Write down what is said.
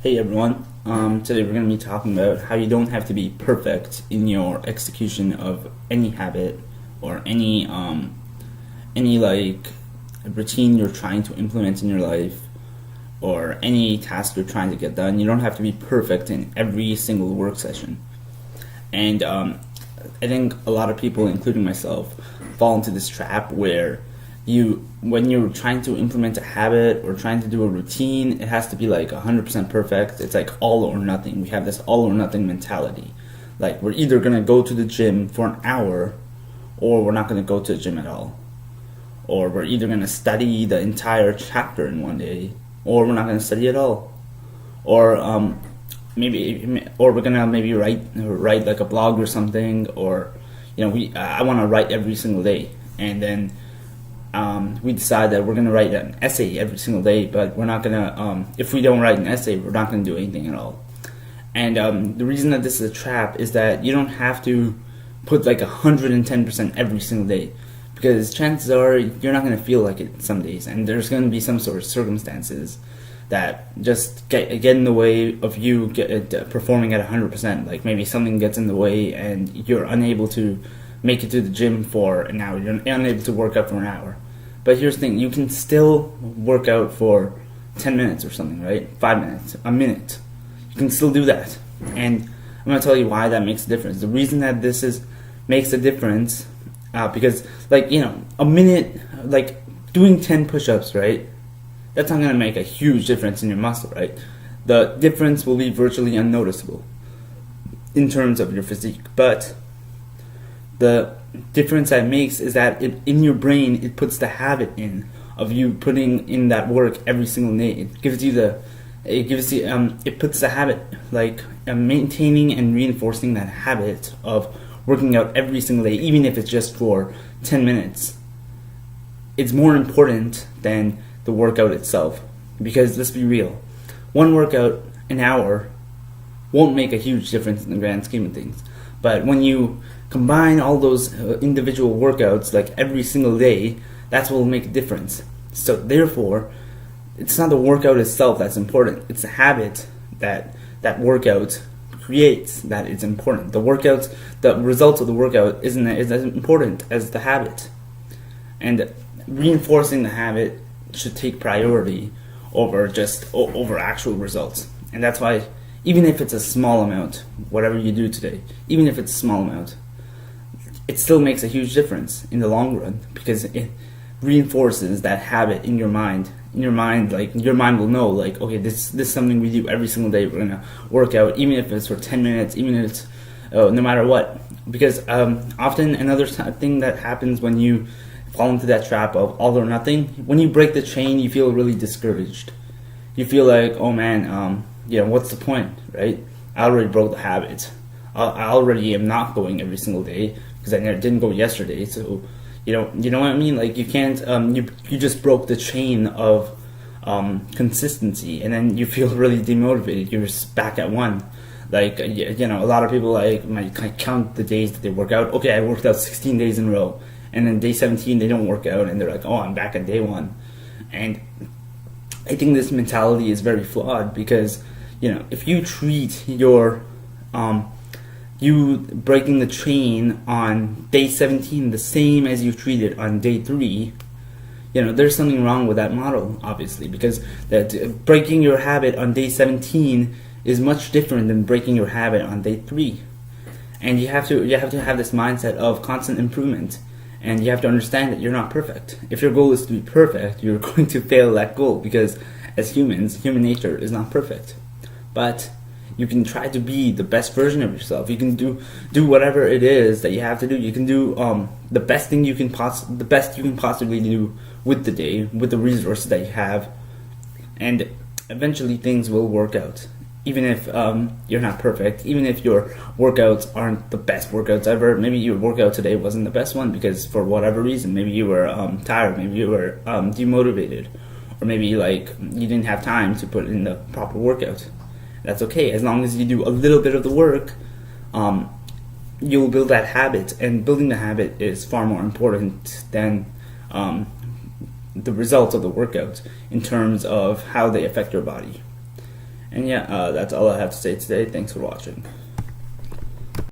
Hey everyone. Today we're going to be talking about how you don't have to be perfect in your execution of any habit or any like routine you're trying to implement in your life or any task you're trying to get done. You don't have to be perfect in every single work session. And I think a lot of people, including myself, fall into this trap where when you're trying to implement a habit or trying to do a routine, it has to be like 100% perfect. It's like all or nothing. We have this all or nothing mentality. Like we're either going to go to the gym for an hour or we're not going to go to the gym at all. Or we're either going to study the entire chapter in one day or we're not going to study at all. Or we're going to maybe write like a blog or something, or I want to write every single day, and then we decide that we're going to write an essay every single day, but we're not going to, if we don't write an essay, we're not going to do anything at all. And the reason that this is a trap is that you don't have to put like 110% every single day, because chances are you're not going to feel like it some days, and there's going to be some sort of circumstances that just get in the way of you performing at 100%. Like maybe something gets in the way and you're unable to make it to the gym for an hour. You're unable to work out for an hour. But here's the thing, you can still work out for 10 minutes or something, right? 5 minutes, a minute. You can still do that. And I'm going to tell you why that makes a difference. The reason that makes a difference, because a minute, like doing 10 push-ups, right? That's not going to make a huge difference in your muscle, right? The difference will be virtually unnoticeable in terms of your physique. But the difference that makes is that in your brain, it puts the habit in of you putting in that work every single day. It puts the habit, like maintaining and reinforcing that habit of working out every single day, even if it's just for 10 minutes. It's more important than the workout itself, because let's be real, one workout an hour won't make a huge difference in the grand scheme of things. But when you combine all those individual workouts like every single day, that's what will make a difference. So therefore, it's not the workout itself that's important, it's the habit that workout creates that is important. The results of the workout isn't as important as the habit, and reinforcing the habit should take priority over actual results. And that's why, even if it's a small amount, whatever you do today, even if it's a small amount, it still makes a huge difference in the long run, because it reinforces that habit in your mind. Like your mind will know, like, okay, this is something we do every single day. We're gonna work out, even if it's for 10 minutes, even if it's no matter what. Because often another thing that happens when you fall into that trap of all or nothing, when you break the chain, you feel really discouraged. You feel like, oh man, what's the point, right? I already broke the habit. I already am not going every single day because I didn't go yesterday. So, you know what I mean? Like you can't, you just broke the chain of consistency, and then you feel really demotivated. You're just back at one. Like, a lot of people might count the days that they work out. Okay, I worked out 16 days in a row. And then day 17, they don't work out, and they're like, oh, I'm back at day one. And I think this mentality is very flawed, because, if you treat you breaking the chain on day 17 the same as you treated on day 3, there's something wrong with that model, obviously, because that breaking your habit on day 17 is much different than breaking your habit on day 3. And you have to have this mindset of constant improvement. And you have to understand that you're not perfect. If your goal is to be perfect, you're going to fail that goal, because as humans, human nature is not perfect. But you can try to be the best version of yourself. You can do whatever it is that you have to do. You can do the best you can possibly do with the day, with the resources that you have, and eventually things will work out. Even if you're not perfect, even if your workouts aren't the best workouts ever, maybe your workout today wasn't the best one because for whatever reason, maybe you were tired, maybe you were demotivated, or maybe you didn't have time to put in the proper workout. That's okay, as long as you do a little bit of the work, you'll build that habit, and building the habit is far more important than the results of the workout in terms of how they affect your body. And yeah, that's all I have to say today. Thanks for watching.